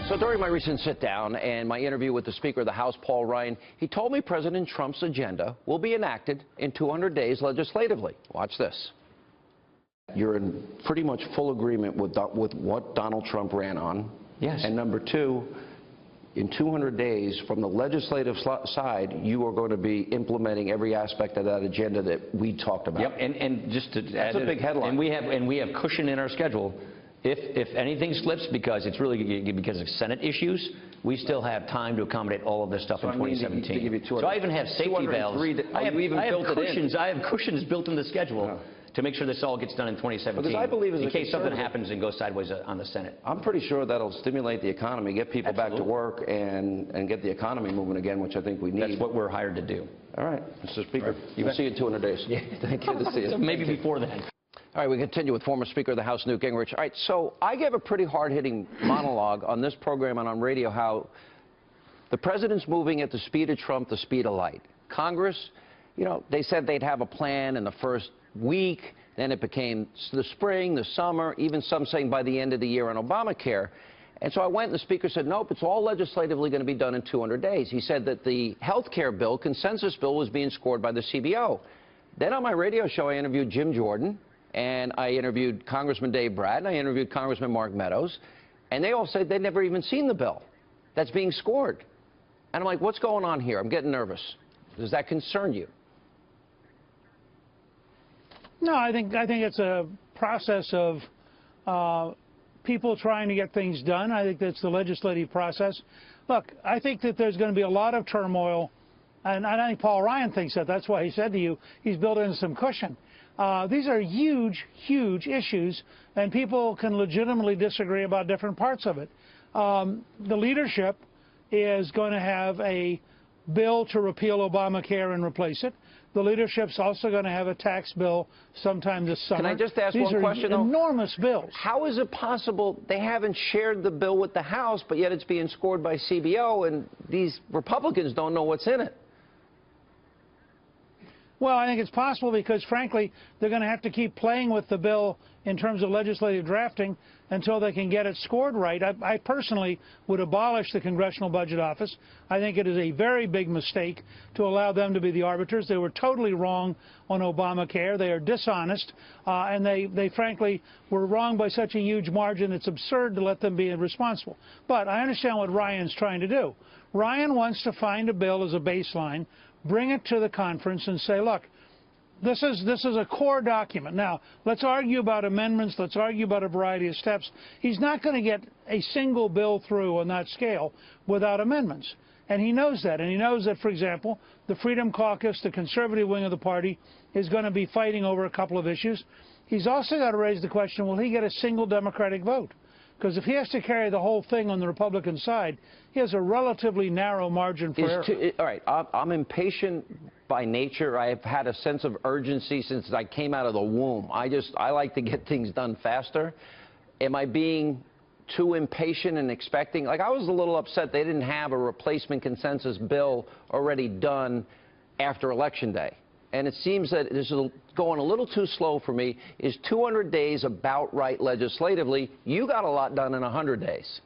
So during my recent sit-down and my interview with the Speaker of the House, Paul Ryan, he told me President Trump's agenda will be enacted in 200 days legislatively. Watch this. You're in pretty much full agreement with what Donald Trump ran on. Yes. And number two, in 200 days, from the legislative side, you are going to be implementing every aspect of that agenda that we talked about. Yep, and just to That's add, a big headline. And we have cushion in our schedule. If anything slips because it's really because of Senate issues, we still have time to accommodate all of this stuff in 2017. So I even have safety valves. I have cushions built in the schedule to make sure this all gets done in 2017. Because I believe in case something happens and goes sideways on the Senate. I'm pretty sure that'll stimulate the economy, get people back to work, and get the economy moving again, which I think we need. That's what we're hired to do. All right, Mr. Speaker. We'll see you in 200 days. Yeah. Thank you. Good to see you. So maybe before then. All right, we continue with former Speaker of the House, Newt Gingrich. All right, so I gave a pretty hard-hitting monologue on this program and on radio how the president's moving at the speed of Trump, the speed of light. Congress, you know, they said they'd have a plan in the first week. Then it became the spring, the summer, even some saying by the end of the year on Obamacare. And so I went and the Speaker said, nope, it's all legislatively going to be done in 200 days. He said that the health care bill, consensus bill, was being scored by the CBO. Then on my radio show, I interviewed Jim Jordan, and I interviewed Congressman Dave Bratt, and I interviewed Congressman Mark Meadows, and they all said they'd never even seen the bill that's being scored. And I'm like, what's going on here? I'm getting nervous. Does that concern you? No, I think it's a process of people trying to get things done. I think that's the legislative process. Look, I think that there's going to be a lot of turmoil, and I think Paul Ryan thinks that. That's why he said to you he's built in some cushion. These are huge, huge issues, and people can legitimately disagree about different parts of it. The leadership is going to have a bill to repeal Obamacare and replace it. The leadership's also going to have a tax bill sometime this summer. Can I just ask one question, though? These are enormous bills. How is it possible they haven't shared the bill with the House, but yet it's being scored by CBO, and these Republicans don't know what's in it? Well, I think it's possible because, frankly, they're going to have to keep playing with the bill in terms of legislative drafting until they can get it scored right. I personally would abolish the Congressional Budget Office. I think it is a very big mistake to allow them to be the arbiters. They were totally wrong on Obamacare. They are dishonest, and they frankly were wrong by such a huge margin. It's absurd to let them be responsible. But I understand what Ryan's trying to do. Ryan wants to find a bill as a baseline, bring it to the conference and say, look, this is a core document. Now, let's argue about amendments. Let's argue about a variety of steps. He's not going to get a single bill through on that scale without amendments. And he knows that. And he knows that, for example, the Freedom Caucus, the conservative wing of the party, is going to be fighting over a couple of issues. He's also got to raise the question, will he get a single Democratic vote? Because if he has to carry the whole thing on the Republican side, he has a relatively narrow margin for error. All right, I'm impatient by nature. I've had a sense of urgency since I came out of the womb. I like to get things done faster. Am I being too impatient and expecting? Like, I was a little upset they didn't have a replacement consensus bill already done after Election Day. And it seems that this is going a little too slow for me. Is 200 days about right legislatively? You got a lot done in 100 days.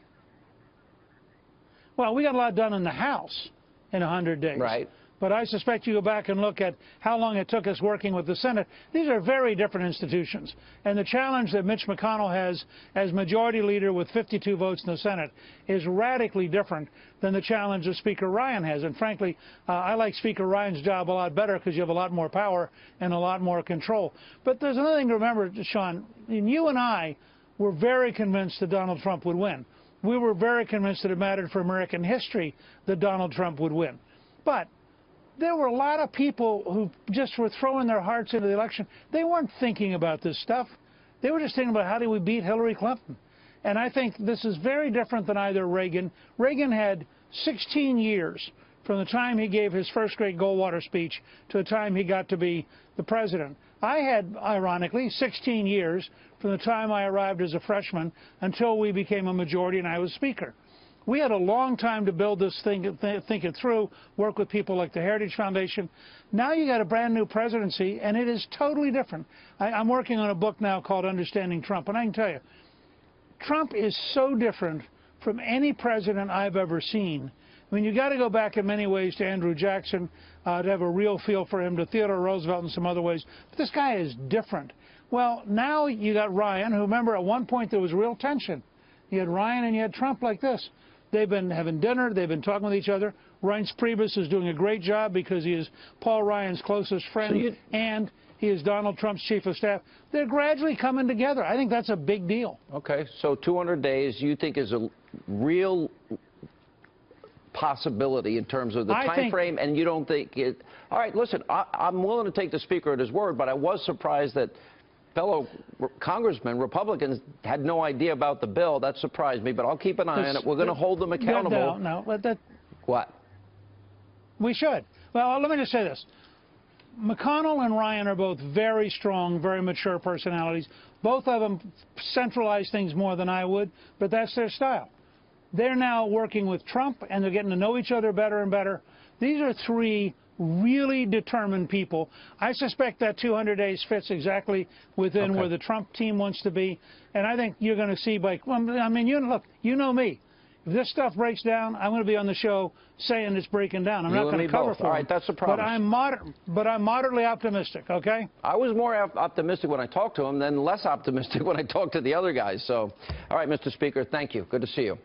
Well, we got a lot done in the House in 100 days. Right. But I suspect you go back and look at how long it took us working with the Senate. These are very different institutions. And the challenge that Mitch McConnell has as majority leader with 52 votes in the Senate is radically different than the challenge that Speaker Ryan has. And frankly, I like Speaker Ryan's job a lot better because you have a lot more power and a lot more control. But there's another thing to remember, Sean. You and I were very convinced that Donald Trump would win. We were very convinced that it mattered for American history that Donald Trump would win. But there were a lot of people who just were throwing their hearts into the election. They weren't thinking about this stuff. They were just thinking about how do we beat Hillary Clinton. And I think this is very different than either Reagan. Reagan had 16 years from the time he gave his first great Goldwater speech to the time he got to be the president. I had, ironically, 16 years from the time I arrived as a freshman until we became a majority and I was Speaker. We had a long time to build this thing, think it through, work with people like the Heritage Foundation. Now you got a brand new presidency, and it is totally different. I'm working on a book now called Understanding Trump, and I can tell you, Trump is so different from any president I've ever seen. I mean, you got to go back in many ways to Andrew Jackson to have a real feel for him, to Theodore Roosevelt in some other ways. But this guy is different. Well, now you got Ryan, who, remember, at one point there was real tension. You had Ryan and you had Trump like this. They've been having dinner. They've been talking with each other. Reince Priebus is doing a great job because he is Paul Ryan's closest friend, and he is Donald Trump's chief of staff. They're gradually coming together. I think that's a big deal. Okay, so 200 days you think is a real possibility in terms of the time frame, and you don't think it... All right, listen, I'm willing to take the Speaker at his word, but I was surprised that fellow congressmen, Republicans, had no idea about the bill. That surprised me, but I'll keep an eye on it. We're going to hold them accountable. No. What? We should. Well, let me just say this. McConnell and Ryan are both very strong, very mature personalities. Both of them centralize things more than I would, but that's their style. They're now working with Trump, and they're getting to know each other better and better. These are three really determined people. I suspect that 200 days fits exactly within where the Trump team wants to be, and I think you're going to see, well, I mean, look, you know me. If this stuff breaks down, I'm going to be on the show saying it's breaking down. I'm not going to cover for it. All right, that's a promise. But I'm moderately optimistic, okay? I was more optimistic when I talked to him than less optimistic when I talked to the other guys. So, all right, Mr. Speaker, thank you. Good to see you.